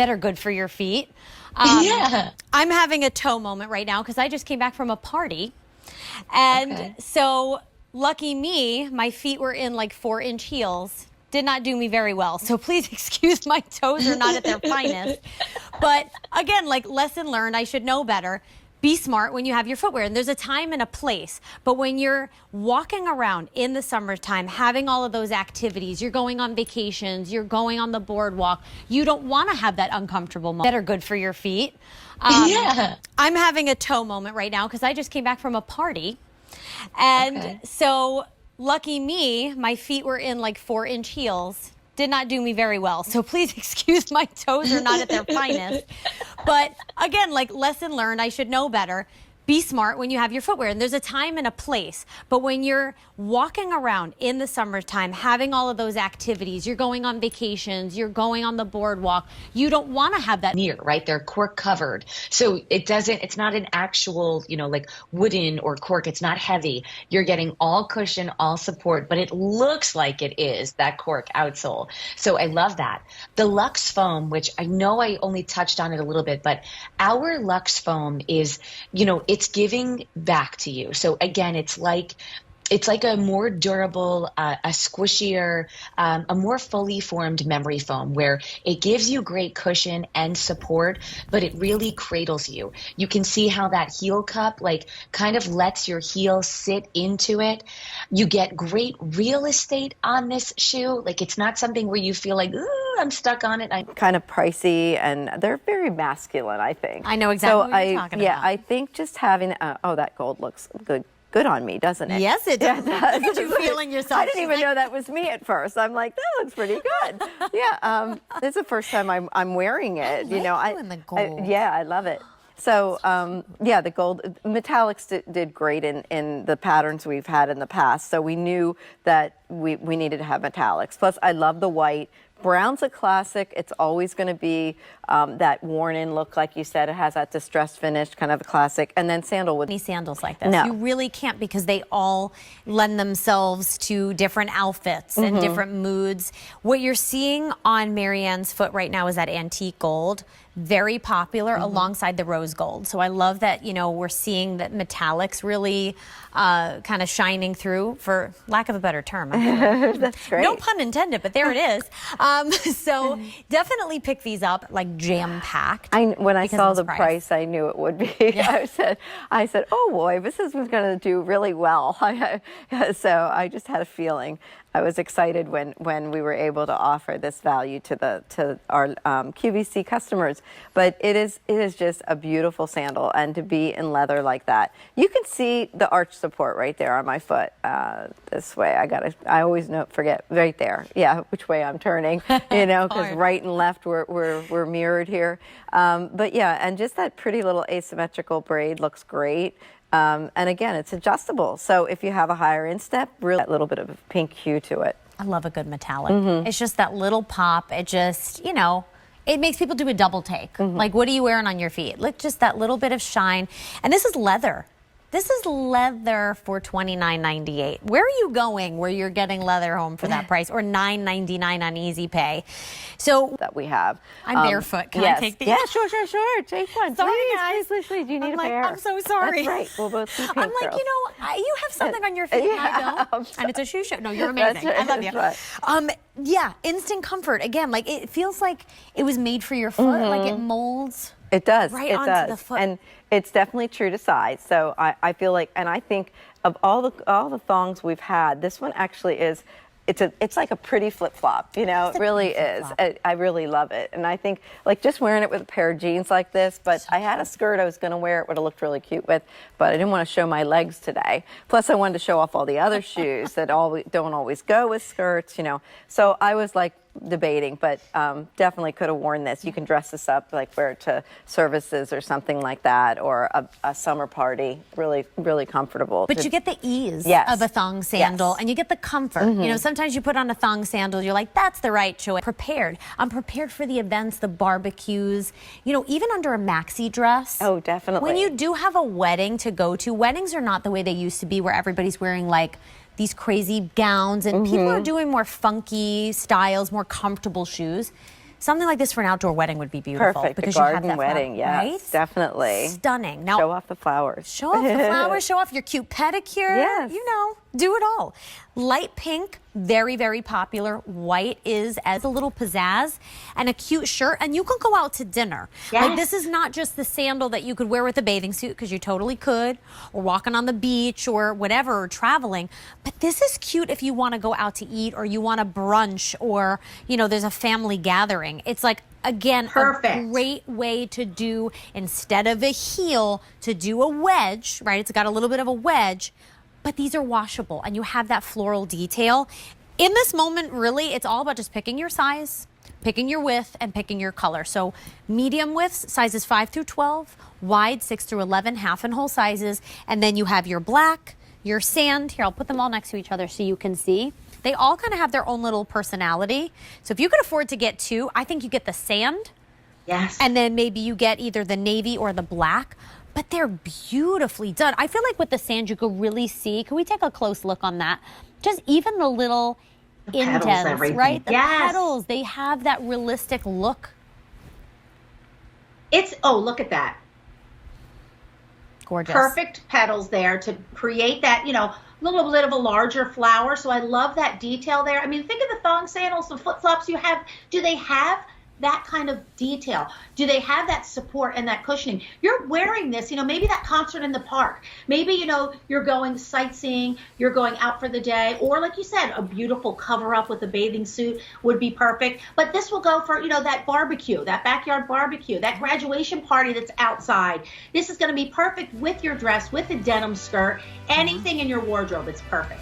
that are good for your feet. Yeah. I'm having a toe moment right now because I just came back from a party. And so lucky me, my feet were in like 4-inch heels. Did not do me very well. So please excuse my toes are not at their finest. But again, like lesson learned, I should know better. Be smart when you have your footwear. And there's a time and a place. But when you're walking around in the summertime, having all of those activities, you're going on vacations, you're going on the boardwalk, you don't want to have that uncomfortable moment that are good for your feet. Yeah. I'm having a toe moment right now because I just came back from a party. And so lucky me, my feet were in like 4-inch heels. Did not do me very well. So please excuse my toes are not at their finest. But again, like lesson learned, I should know better. Be smart when you have your footwear. And there's a time and a place. But when you're walking around in the summertime, having all of those activities, you're going on vacations, you're going on the boardwalk, you don't want to have that Near, right? They're cork covered. So it's not an actual, like wooden or cork. It's not heavy. You're getting all cushion, all support, but it looks like it is that cork outsole. So I love that. The Luxe foam, which I know I only touched on it a little bit, but our Luxe foam is, it's giving back to you. So again, it's like a more durable, a squishier, a more fully formed memory foam where it gives you great cushion and support, but it really cradles you. You can see how that heel cup kind of lets your heel sit into it. You get great real estate on this shoe. It's not something where you feel like, ooh, I'm stuck on it. Kind of pricey, and they're very masculine, I think. I know exactly what you're talking about. Yeah, I think just having, that gold looks good on me, doesn't it? Yes, it does. Yeah, Look at you feeling yourself. I didn't even know that was me at first. I'm like, that looks pretty good. Yeah, it's the first time I'm wearing it. I like the gold. I love it. So, the gold metallics did great in the patterns we've had in the past. So we knew that we needed to have metallics. Plus, I love the white. Brown's a classic. It's always going to be that worn-in look, like you said. It has that distressed finish, kind of a classic. And then sandalwood. Any sandals like this? No. You really can't, because they all lend themselves to different outfits and different moods. What you're seeing on Marianne's foot right now is that antique gold. Very popular alongside the rose gold. So I love that, we're seeing that metallics really kind of shining through, for lack of a better term. That's great. No pun intended, but there it is. So definitely pick these up, like jam-packed. When I saw the price, I knew it would be. Yeah. I said, oh boy, this is going to do really well. So I just had a feeling. I was excited when we were able to offer this value to our QVC customers. But it is just a beautiful sandal, and to be in leather like that, you can see the arch support right there on my foot. This way, I always forget right there. Yeah, which way I'm turning. Because right and left we're mirrored here. But yeah, and just that pretty little asymmetrical braid looks great. And again, it's adjustable. So if you have a higher instep, really that little bit of a pink hue to it. I love a good metallic. It's just that little pop. It just, it makes people do a double take. Like, what are you wearing on your feet? Look, just that little bit of shine. And this is leather. This is leather for $29.98. Where are you going where you're getting leather home for that price, or $9.99 on Easy Pay? So that we have. I'm barefoot. Can I take these? Yeah, sure. Take one. Sorry, please, guys. Please. Do you need a pair? I'm so sorry. That's right. We'll both be pink I'm like, girls. you have something on your feet and I don't. And it's a shoe show. No, you're amazing. Right, I love you. right. Yeah, instant comfort. Again, like it feels like it was made for your foot. Like it molds. It does. Right it onto does. the foot. And it's definitely true to size. So I feel like, and I think of all the thongs we've had, this one actually is. It's like a pretty flip-flop, it really is. I really love it. And I think just wearing it with a pair of jeans like this, but I had a skirt I was going to wear, it would have looked really cute with, but I didn't want to show my legs today. Plus I wanted to show off all the other shoes that don't always go with skirts, So I was debating, but definitely could have worn this. You can dress this up, wear it to services or something like that, or a summer party. Really, really comfortable. But you get the ease of a thong sandal, and you get the comfort. Sometimes you put on a thong sandal, you're like, that's the right choice. Prepared. I'm prepared for the events, the barbecues, even under a maxi dress. Oh, definitely. When you do have a wedding to go to, weddings are not the way they used to be, where everybody's wearing these crazy gowns, and people are doing more funky styles, more comfortable shoes. something like this for an outdoor wedding would be beautiful. Perfect. Because A you have garden that wedding, yes, right? definitely. Stunning. Now, show off the flowers. Show off the flowers, show off your cute pedicure. Yes. You know, do it all. Light pink, very, very popular. White is as a little pizzazz, and a cute shirt. And you can go out to dinner. Yes. Like, this is not just the sandal that you could wear with a bathing suit, because you totally could, or walking on the beach or whatever, or traveling. But this is cute if you want to go out to eat, or you want a brunch, or, you know, there's a family gathering. It's like, again, Perfect. a great way to do, instead of a heel, to do a wedge, right? It's got a little bit of a wedge, but these are washable, and you have that floral detail. In this moment, really, it's all about just picking your size, picking your width, and picking your color. So medium widths, sizes 5 through 12, wide 6 through 11, half and whole sizes, and then you have your black, your sand. Here, I'll put them all next to each other so you can see. They all kind of have their own little personality. So if you could afford to get two, I think you get the sand. Yes. And then maybe you get either the navy or the black. But they're beautifully done. I feel like with the sand, you could really see. Can we take a close look on that? Just even the little petals, indents, everything. right? The Yes. petals, they have that realistic look. Look at that. Gorgeous. Perfect petals there to create that, little bit of a larger flower. So I love that detail there. I mean, think of the thong sandals, the flip-flops you have. Do they have that kind of detail? Do they have that support and that cushioning? You're wearing this, maybe that concert in the park. Maybe, you're going sightseeing, you're going out for the day, or like you said, a beautiful cover up with a bathing suit would be perfect. But this will go for, that barbecue, that backyard barbecue, that graduation party that's outside. This is going to be perfect with your dress, with a denim skirt, anything in your wardrobe. It's perfect.